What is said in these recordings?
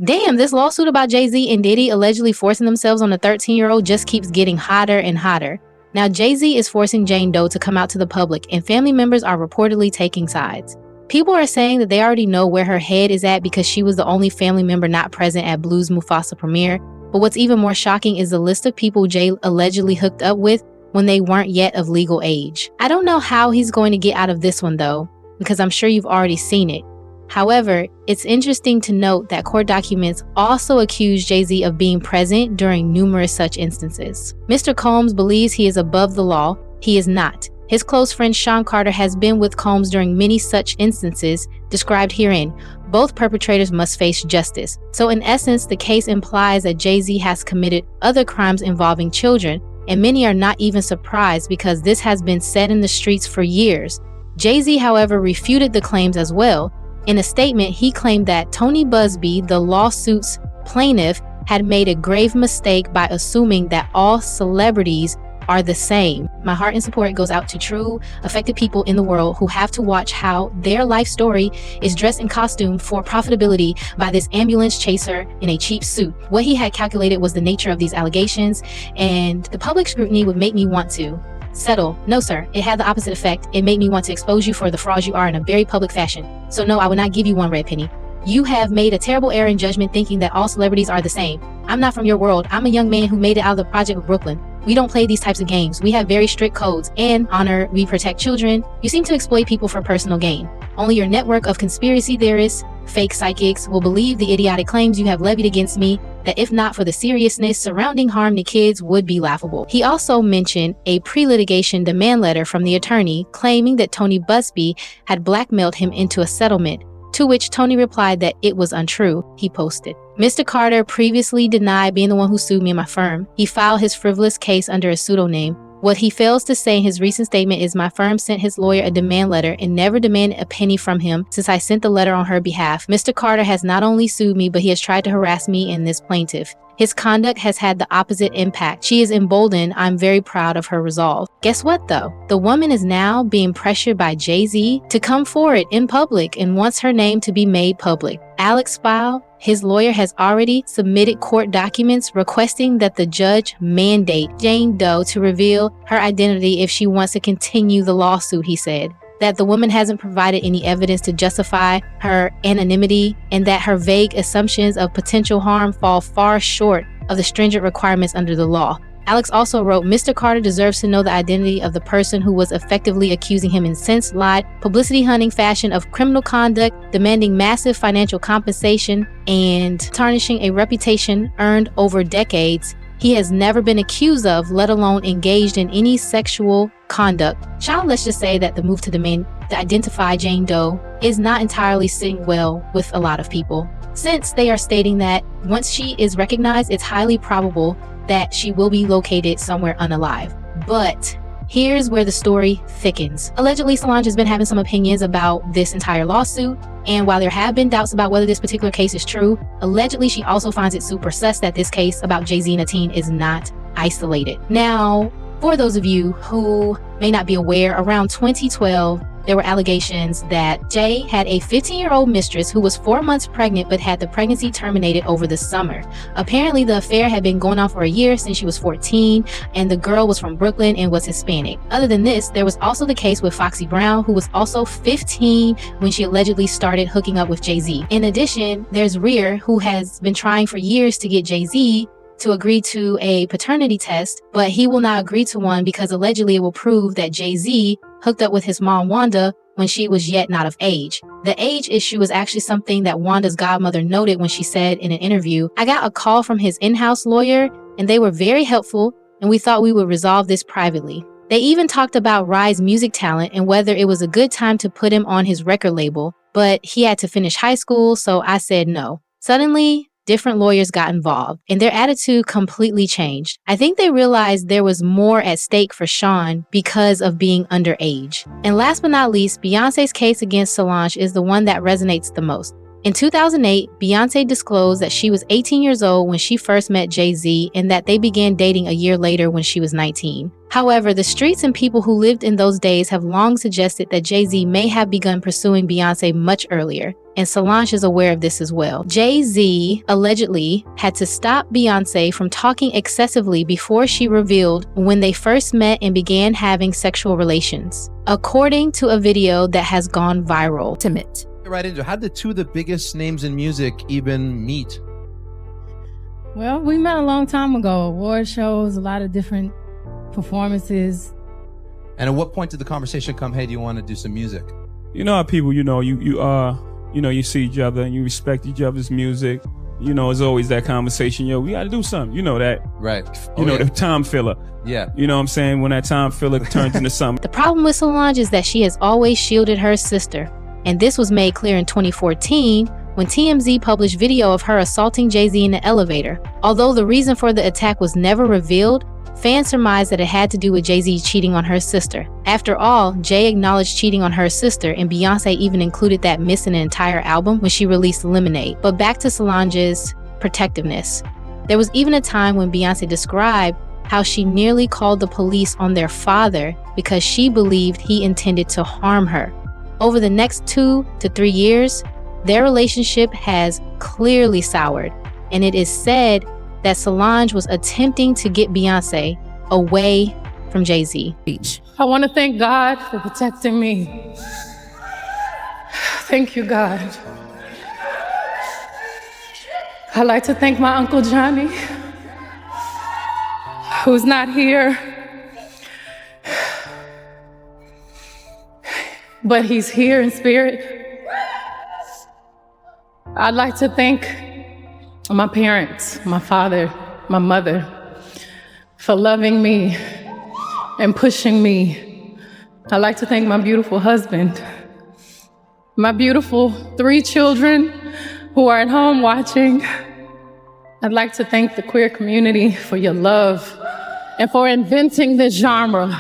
Damn, this lawsuit about Jay-Z and Diddy allegedly forcing themselves on a 13-year-old just keeps getting hotter and hotter. Now, Jay-Z is forcing Jane Doe to come out to the public, and family members are reportedly taking sides. People are saying that they already know where her head is at because she was the only family member not present at Blue's Mufasa premiere. But what's even more shocking is the list of people Jay allegedly hooked up with when they weren't yet of legal age. I don't know how he's going to get out of this one though, because I'm sure you've already seen it. However, it's interesting to note that court documents also accuse Jay-Z of being present during numerous such instances. Mr. Combs believes he is above the law. He is not. His close friend Sean Carter has been with Combs during many such instances described herein. Both perpetrators must face justice. So in essence, the case implies that Jay-Z has committed other crimes involving children, and many are not even surprised because this has been said in the streets for years. Jay-Z, however, refuted the claims as well. In a statement, he claimed that Tony Busby, the lawsuit's plaintiff, had made a grave mistake by assuming that all celebrities are the same. My heart and support goes out to true, affected people in the world who have to watch how their life story is dressed in costume for profitability by this ambulance chaser in a cheap suit. What he had calculated was the nature of these allegations, and the public scrutiny would make me want to settle. No, sir. It had the opposite effect. It made me want to expose you for the frauds you are in a very public fashion. So no, I would not give you one red penny. You have made a terrible error in judgment thinking that all celebrities are the same. I'm not from your world. I'm a young man who made it out of the project of Brooklyn. We don't play these types of games. We have very strict codes and honor. We protect children. You seem to exploit people for personal gain. Only your network of conspiracy theorists, fake psychics, will believe the idiotic claims you have levied against me that if not for the seriousness surrounding harm to kids would be laughable. He also mentioned a pre-litigation demand letter from the attorney claiming that Tony Busby had blackmailed him into a settlement, to which Tony replied that it was untrue. He posted, Mr. Carter previously denied being the one who sued me and my firm. He filed his frivolous case under a pseudonym. What he fails to say in his recent statement is my firm sent his lawyer a demand letter and never demanded a penny from him since I sent the letter on her behalf. Mr. Carter has not only sued me, but he has tried to harass me and this plaintiff. His conduct has had the opposite impact. She is emboldened. I'm very proud of her resolve. Guess what though? The woman is now being pressured by Jay-Z to come forward in public and wants her name to be made public. Alex Spile, his lawyer, has already submitted court documents requesting that the judge mandate Jane Doe to reveal her identity if she wants to continue the lawsuit, he said. That the woman hasn't provided any evidence to justify her anonymity and that her vague assumptions of potential harm fall far short of the stringent requirements under the law. Alex also wrote, Mr. Carter deserves to know the identity of the person who was effectively accusing him in sense-lied, publicity-hunting fashion of criminal conduct, demanding massive financial compensation, and tarnishing a reputation earned over decades he has never been accused of, let alone engaged in any sexual conduct. Child, let's just say that the move to identify Jane Doe is not entirely sitting well with a lot of people, since they are stating that once she is recognized, it's highly probable that she will be located somewhere unalive. But here's where the story thickens. Allegedly, Solange has been having some opinions about this entire lawsuit, and while there have been doubts about whether this particular case is true, allegedly she also finds it super sus that this case about Jay-Z and a teen is not isolated. Now, for those of you who may not be aware, around 2012, there were allegations that Jay had a 15-year-old mistress who was 4 months pregnant but had the pregnancy terminated over the summer. Apparently, the affair had been going on for a year since she was 14, and the girl was from Brooklyn and was Hispanic. Other than this, there was also the case with Foxy Brown, who was also 15 when she allegedly started hooking up with Jay-Z. In addition, there's Rear, who has been trying for years to get Jay-Z to agree to a paternity test, but he will not agree to one because allegedly it will prove that Jay-Z hooked up with his mom Wanda when she was yet not of age. The age issue is actually something that Wanda's godmother noted when she said in an interview, I got a call from his in-house lawyer and they were very helpful and we thought we would resolve this privately. They even talked about Rye's music talent and whether it was a good time to put him on his record label, but he had to finish high school, so I said no. Suddenly, different lawyers got involved and their attitude completely changed. I think they realized there was more at stake for Sean because of being underage. And last but not least, Beyonce's case against Solange is the one that resonates the most. In 2008, Beyoncé disclosed that she was 18 years old when she first met Jay-Z and that they began dating a year later when she was 19. However, the streets and people who lived in those days have long suggested that Jay-Z may have begun pursuing Beyoncé much earlier, and Solange is aware of this as well. Jay-Z allegedly had to stop Beyoncé from talking excessively before she revealed when they first met and began having sexual relations, according to a video that has gone viral. Right into how did two of the biggest names in music even meet? Well, we met a long time ago. Award shows, a lot of different performances. And at what point did the conversation come, hey, do you want to do some music? You know how people, you see each other and you respect each other's music. You know, it's always that conversation, we got to do something. You know that. Right. The time filler. Yeah. You know what I'm saying? When that time filler turns into something. The problem with Solange is that she has always shielded her sister. And this was made clear in 2014 when TMZ published video of her assaulting Jay-Z in the elevator. Although the reason for the attack was never revealed, fans surmised that it had to do with Jay-Z cheating on her sister. After all, Jay acknowledged cheating on her sister, and Beyoncé even included that miss in an entire album when she released Lemonade. But back to Solange's protectiveness. There was even a time when Beyoncé described how she nearly called the police on their father because she believed he intended to harm her. Over the next 2 to 3 years, their relationship has clearly soured, and it is said that Solange was attempting to get Beyoncé away from Jay-Z. I want to thank God for protecting me. Thank you, God. I'd like to thank my Uncle Johnny, who's not here, but he's here in spirit. I'd like to thank my parents, my father, my mother, for loving me and pushing me. I'd like to thank my beautiful husband, my beautiful 3 children who are at home watching. I'd like to thank the queer community for your love and for inventing this genre.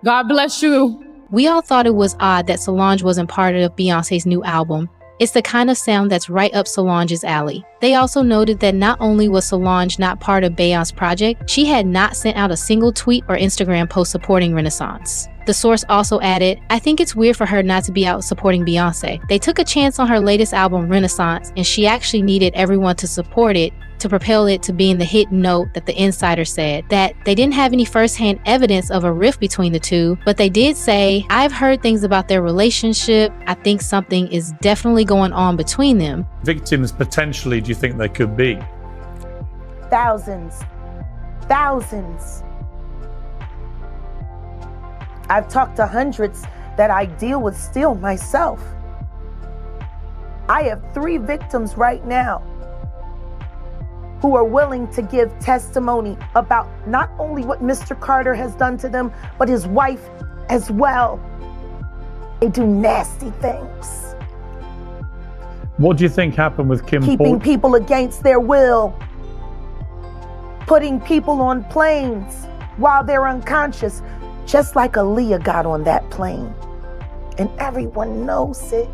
God bless you. We all thought it was odd that Solange wasn't part of Beyoncé's new album. It's the kind of sound that's right up Solange's alley. They also noted that not only was Solange not part of Beyonce's project, she had not sent out a single tweet or Instagram post supporting Renaissance. The source also added, I think it's weird for her not to be out supporting Beyoncé. They took a chance on her latest album, Renaissance, and she actually needed everyone to support it to propel it to being the hit note that the insider said. That they didn't have any firsthand evidence of a rift between the two, but they did say, I've heard things about their relationship. I think something is definitely going on between them. Victims potentially, do you think there could be? Thousands. I've talked to hundreds that I deal with still myself. I have 3 victims right now who are willing to give testimony about not only what Mr. Carter has done to them, but his wife as well. They do nasty things. What do you think happened with Kim Keeping people against their will. Putting people on planes while they're unconscious, just like Aaliyah got on that plane. And everyone knows it.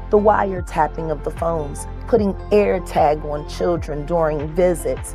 The wiretapping of the phones, putting AirTag on children during visits.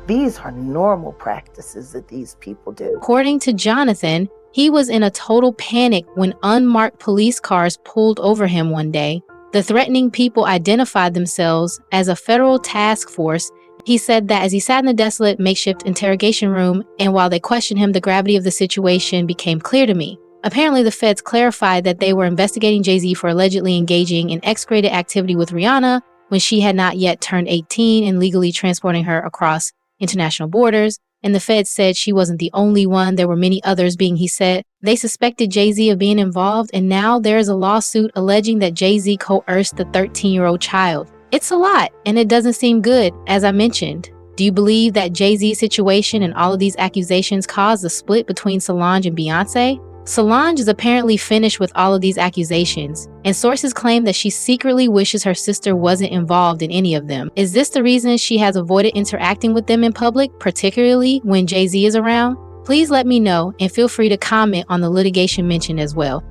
These are normal practices that these people do. According to Jonathan, he was in a total panic when unmarked police cars pulled over him one day. The threatening people identified themselves as a federal task force. He said that as he sat in the desolate makeshift interrogation room, and while they questioned him, the gravity of the situation became clear to me. Apparently, the feds clarified that they were investigating Jay-Z for allegedly engaging in X-rated activity with Rihanna when she had not yet turned 18 and legally transporting her across international borders. And the feds said she wasn't the only one. There were many others he said. They suspected Jay-Z of being involved, and now there's a lawsuit alleging that Jay-Z coerced the 13-year-old child. It's a lot, and it doesn't seem good, as I mentioned. Do you believe that Jay-Z's situation and all of these accusations caused a split between Solange and Beyoncé? Solange is apparently finished with all of these accusations, and sources claim that she secretly wishes her sister wasn't involved in any of them. Is this the reason she has avoided interacting with them in public, particularly when Jay-Z is around? Please let me know, and feel free to comment on the litigation mentioned as well.